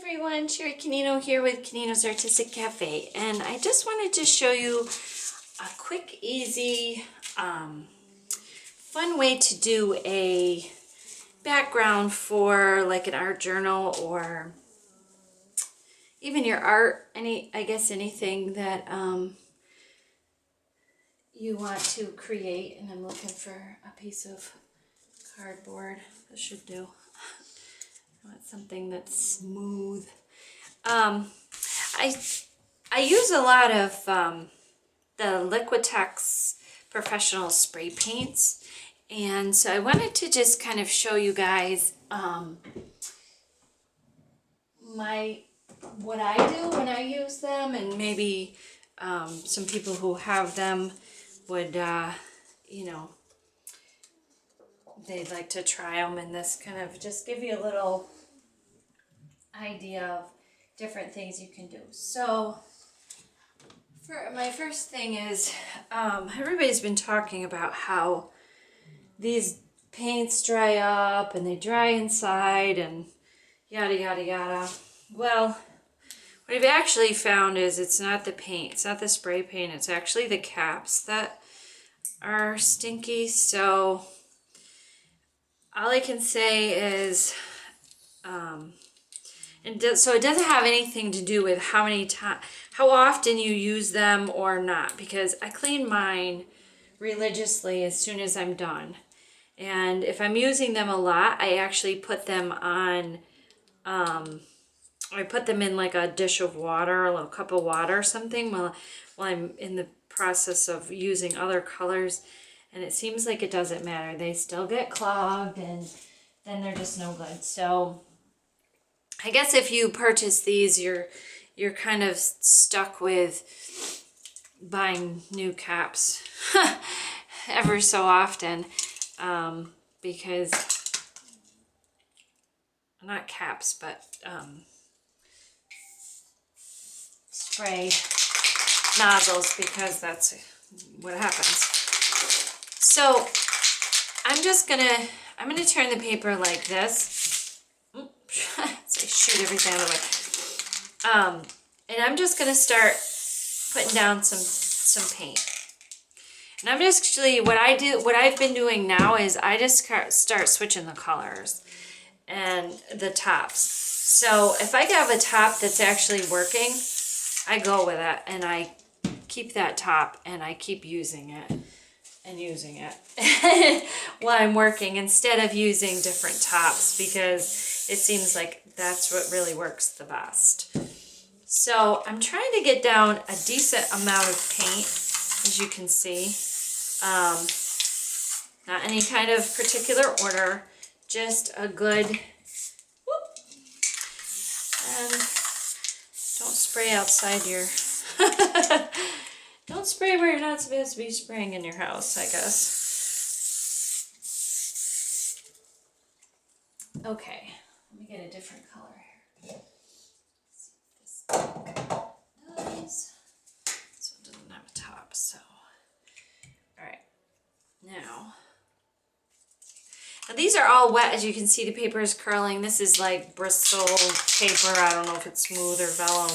everyone, Sherry Canino here with Canino's Artistic Cafe, and I just wanted to show you a quick, easy, fun way to do a background for like an art journal or even your art, anything that you want to create. And I'm looking for a piece of cardboard. This should do. I want something that's smooth. I use a lot of the Liquitex professional spray paints, and so I wanted to just kind of show you guys what I do when I use them, and maybe some people who have them would they'd like to try them, and this kind of just give you a little idea of different things you can do. So for my first thing is everybody's been talking about how these paints dry up and they dry inside and yada yada yada. Well, what I've actually found is it's not the paint, it's not the spray paint, it's actually the caps that are stinky. So all I can say is, so it doesn't have anything to do with how often you use them or not, because I clean mine religiously as soon as I'm done. And if I'm using them a lot, I actually put them on, I put them in like a dish of water, a little cup of water or something while I'm in the process of using other colors. And it seems like it doesn't matter. They still get clogged, and then they're just no good. So I guess if you purchase these, you're kind of stuck with buying new caps every so often, because not caps, but spray nozzles, because that's what happens. So I'm gonna turn the paper like this. So I shoot everything out of the way. And I'm just gonna start putting down some paint. And I'm just actually, what I've been doing now is I just start switching the colors and the tops. So if I have a top that's actually working, I go with it and I keep that top and I keep using it while I'm working, instead of using different tops, because it seems like that's what really works the best. So I'm trying to get down a decent amount of paint, as you can see. Not any kind of particular order, just a good whoop. And don't spray outside your don't spray where you're not supposed to be spraying in your house, I guess. Okay, let me get a different color here. Let's see if this does. So it doesn't have a top, so. Alright, now these are all wet. As you can see, the paper is curling. This is like Bristol paper. I don't know if it's smooth or vellum.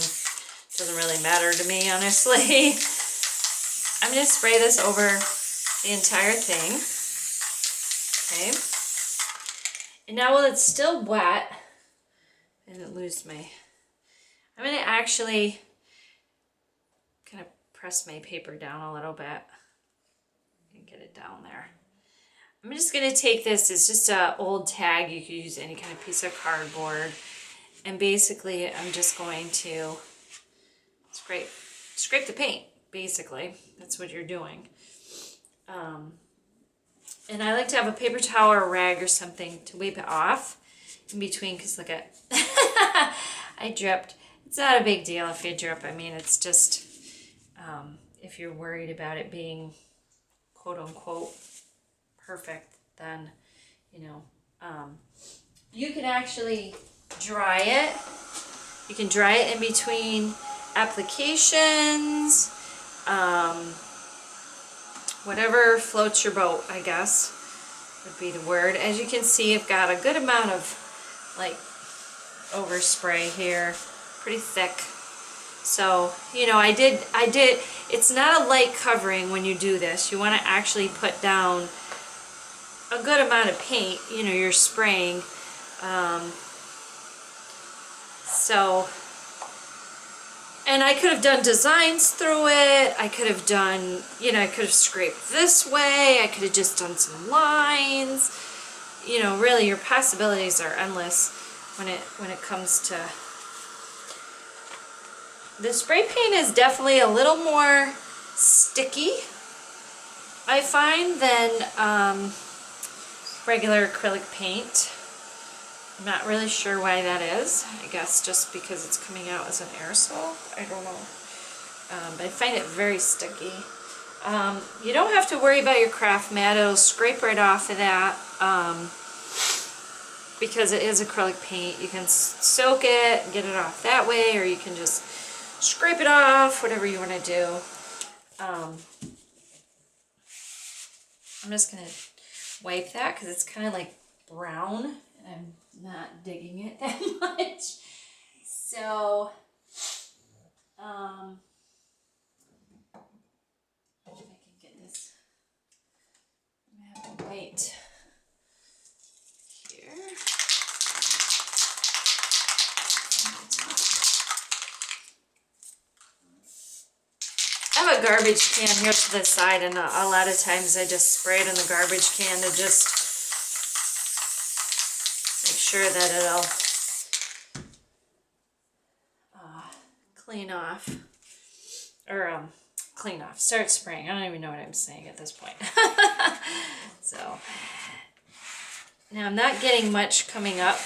Doesn't really matter to me, honestly. I'm going to spray this over the entire thing. Okay. And now while it's still wet, I didn't lose my, I'm going to actually kind of press my paper down a little bit and get it down there. I'm just going to take this, it's just an old tag. You could use any kind of piece of cardboard. And basically I'm just going to scrape the paint, basically. That's what you're doing. And I like to have a paper towel or a rag or something to wipe it off in between, because look at, I dripped. It's not a big deal if you drip. I mean, it's just, if you're worried about it being quote unquote perfect, then, you can actually dry it. You can dry it in between applications, whatever floats your boat, I guess would be the word. As you can see, I've got a good amount of like overspray here, pretty thick. So, you know, I did, it's not a light covering when you do this. You want to actually put down a good amount of paint, you know, you're spraying. So, and I could have done designs through it. I could have done, you know, I could have scraped this way. I could have just done some lines. You know, really your possibilities are endless when it comes to... The spray paint is definitely a little more sticky, I find, than regular acrylic paint. I'm not really sure why that is. I guess just because it's coming out as an aerosol. I don't know. But I find it very sticky. You don't have to worry about your craft mat. It'll scrape right off of that. Because it is acrylic paint. You can soak it and get it off that way, or you can just scrape it off, whatever you want to do. I'm just going to wipe that because it's kind of like brown. I'm not digging it that much. So, if I can get this, I'm going to have to wait here. I have a garbage can here to the side, and a lot of times I just spray it in the garbage can to just make sure that it'll clean off, or clean off, start spraying. I don't even know what I'm saying at this point. So, now I'm not getting much coming up.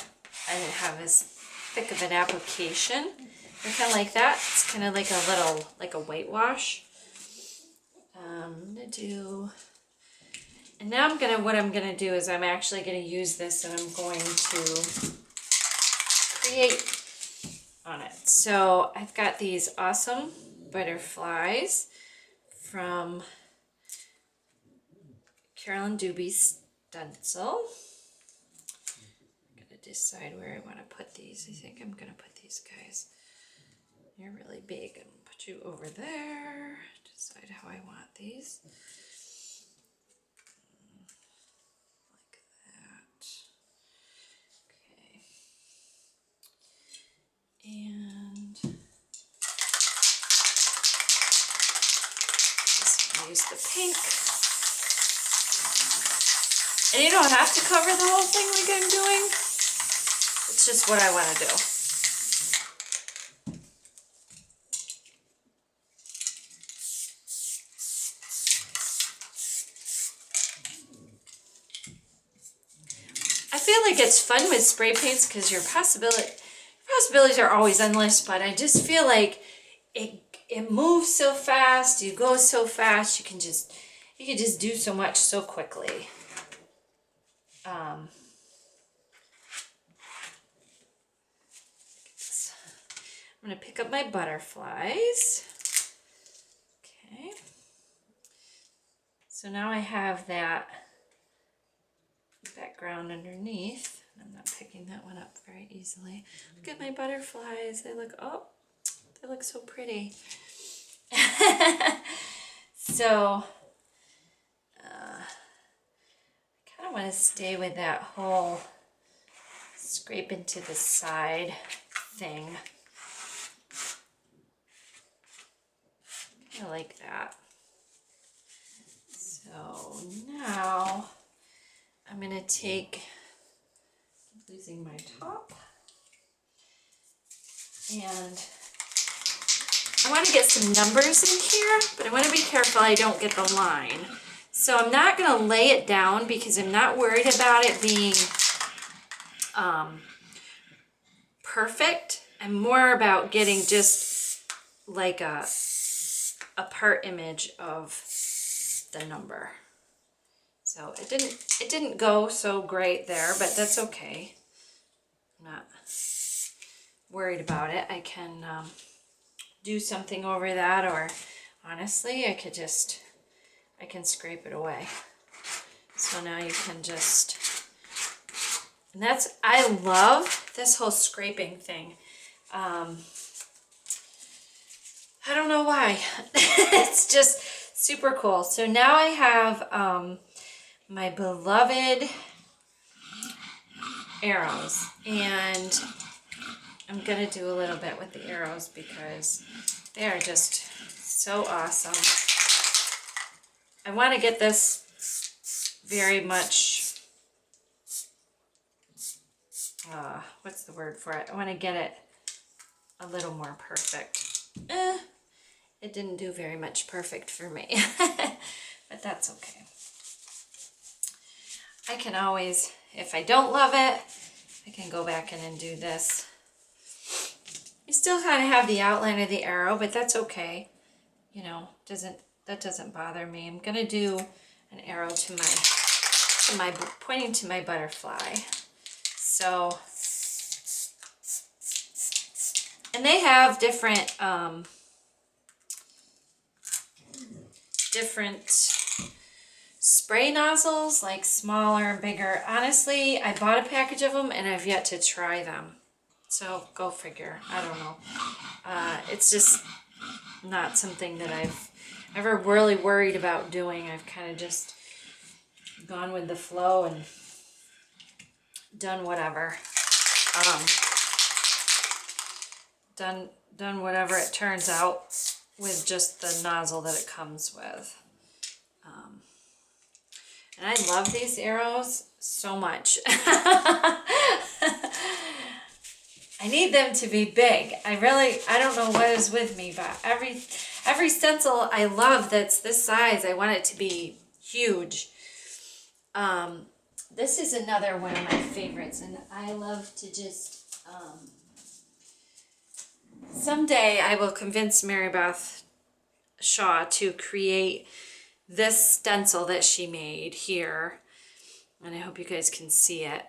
I didn't have as thick of an application. I kind of like that. It's kind of like a little, like a whitewash. I'm gonna do, and now what I'm gonna do is I'm actually gonna use this, and I'm going to create on it. So I've got these awesome butterflies from Carolyn Dubie's Stencil. I'm gonna decide where I want to put these. I think I'm gonna put these guys. You're really big. I'm gonna put you over there. Decide how I want these. Like that. Okay. And just gonna use the pink. And you don't have to cover the whole thing like I'm doing. It's just what I want to do. I feel like it's fun with spray paints because your possibilities are always endless, but I just feel like it moves so fast, you go so fast, you can just do so much so quickly. I'm going to pick up my butterflies. Okay. So now I have that background underneath. I'm not picking that one up very easily. Look at my butterflies. They look so pretty. So I kind of want to stay with that whole scrape into the side thing. I like that. So now I'm going to take, I'm losing my top, and I want to get some numbers in here, but I want to be careful I don't get the line. So I'm not going to lay it down because I'm not worried about it being perfect. I'm more about getting just like a part image of the number. So it didn't go so great there, but that's okay. I'm not worried about it. I can do something over that, or honestly, I can scrape it away. So now you can just And I love this whole scraping thing. I don't know why. It's just super cool. So now I have my beloved arrows, and I'm gonna do a little bit with the arrows because they are just so awesome. I want to get this very much, what's the word for it? I want to get it a little more perfect. It didn't do very much perfect for me, but that's okay. I can always, if I don't love it, I can go back in and do this. You still kind of have the outline of the arrow, but that's okay. You know, that doesn't bother me. I'm gonna do an arrow to my pointing to my butterfly. So, and they have different spray nozzles, like smaller and bigger. Honestly, I bought a package of them and I've yet to try them. So go figure. I don't know. It's just not something that I've ever really worried about doing. I've kind of just gone with the flow and done whatever. Done whatever it turns out with just the nozzle that it comes with. And I love these arrows so much. I need them to be big. I don't know what is with me, but every stencil I love that's this size, I want it to be huge. This is another one of my favorites, and I love to just, someday I will convince Mary Beth Shaw to create this stencil that she made here, and I hope you guys can see it.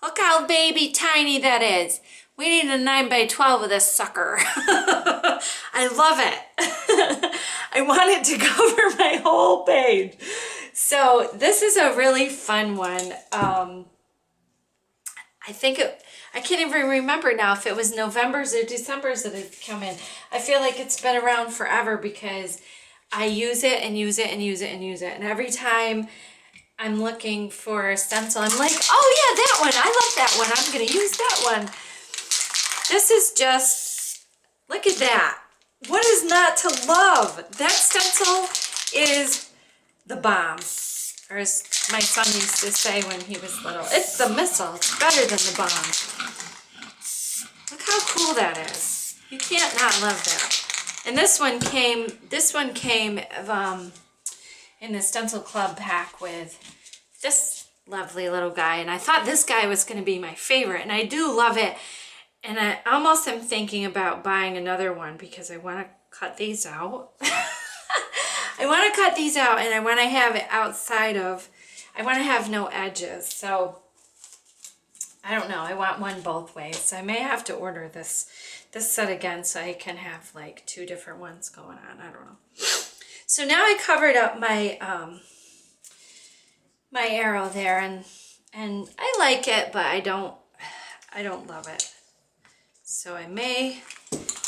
Look how baby tiny that is. We need a 9x12 of this sucker. I love it. I want it to cover my whole page. So this is a really fun one. I can't even remember now if it was November's or December's that it come in. I feel like it's been around forever because I use it and use it and use it and use it. And every time I'm looking for a stencil, I'm like, oh yeah, that one. I love that one. I'm going to use that one. This is just, look at that. What is not to love? That stencil is the bomb. Or as my son used to say when he was little, it's the missile. It's better than the bomb. Look how cool that is. You can't not love that. And this one came in the Stencil Club pack with this lovely little guy, and I thought this guy was going to be my favorite, and I do love it, and I almost am thinking about buying another one because I want to cut these out. I want to cut these out, and I want to have it outside of, I want to have no edges, so I don't know, I want one both ways, so I may have to order this set again so I can have like two different ones going on. I don't know. So now I covered up my my arrow there, and I like it, but I don't love it. So I may,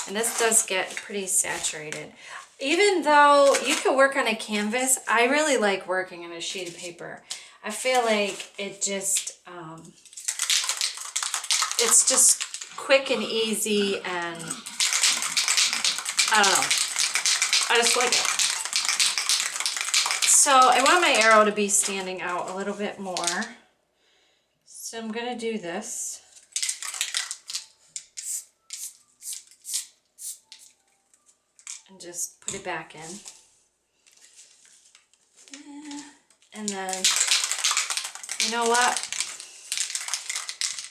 and this does get pretty saturated. Even though you can work on a canvas, I really like working on a sheet of paper. I feel like it just it's just quick and easy, and I don't know. I just like it. So I want my arrow to be standing out a little bit more. So I'm going to do this. And just put it back in. And then, you know what?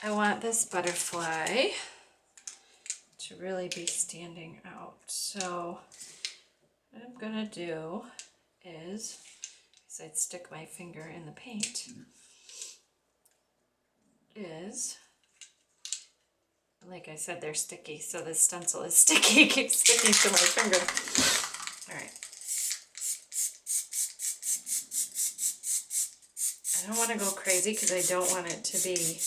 I want this butterfly to really be standing out. So what I'm going to do is, I'd stick my finger in the paint, is, like I said, they're sticky, so this stencil is sticky, it keeps sticking to my finger. All right. I don't want to go crazy because I don't want it to be,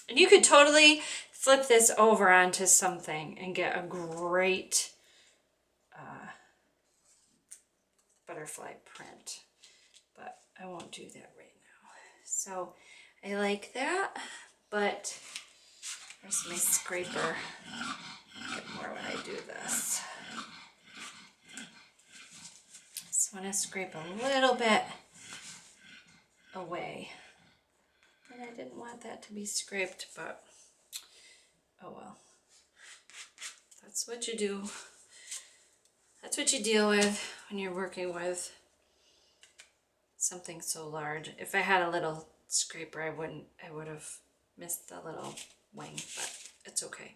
and you could totally flip this over onto something and get a great butterfly print, but I won't do that right now. So I like that, but where's my scraper? Get more when I do this. Just want to scrape a little bit away. And I didn't want that to be scraped, but oh well. That's what you do. That's what you deal with when you're working with something so large. If I had a little scraper, I would have missed the little wing, but it's okay.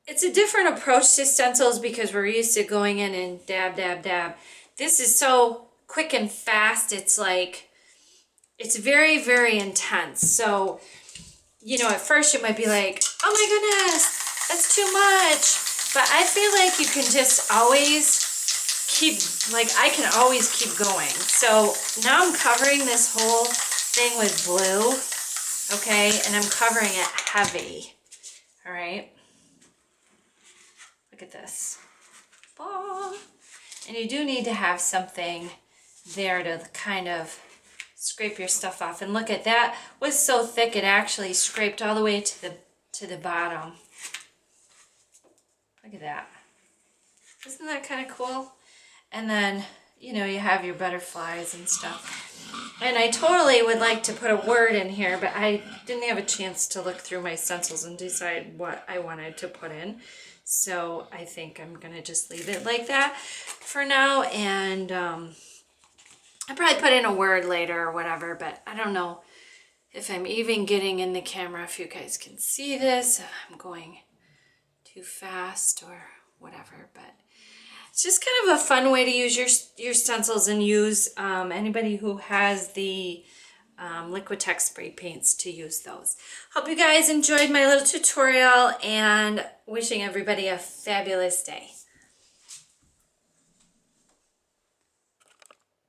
It's a different approach to stencils because we're used to going in and dab, dab, dab. This is so quick and fast. It's like, it's very, very intense. So, you know, at first you might be like, oh my goodness, that's too much. But I feel like you can just always keep, like I can always keep going. So now I'm covering this whole thing with blue, okay? And I'm covering it heavy, all right? Look at this. Oh. And you do need to have something there to kind of scrape your stuff off. And look at that, was so thick it actually scraped all the way to the bottom. Look at that. Isn't that kind of cool? And then, you know, you have your butterflies and stuff. And I totally would like to put a word in here, but I didn't have a chance to look through my stencils and decide what I wanted to put in. So I think I'm going to just leave it like that for now. And I'll probably put in a word later or whatever, but I don't know if I'm even getting in the camera, if you guys can see this. I'm going too fast or whatever, but it's just kind of a fun way to use your stencils and use anybody who has the Liquitex spray paints to use those. Hope you guys enjoyed my little tutorial and wishing everybody a fabulous day.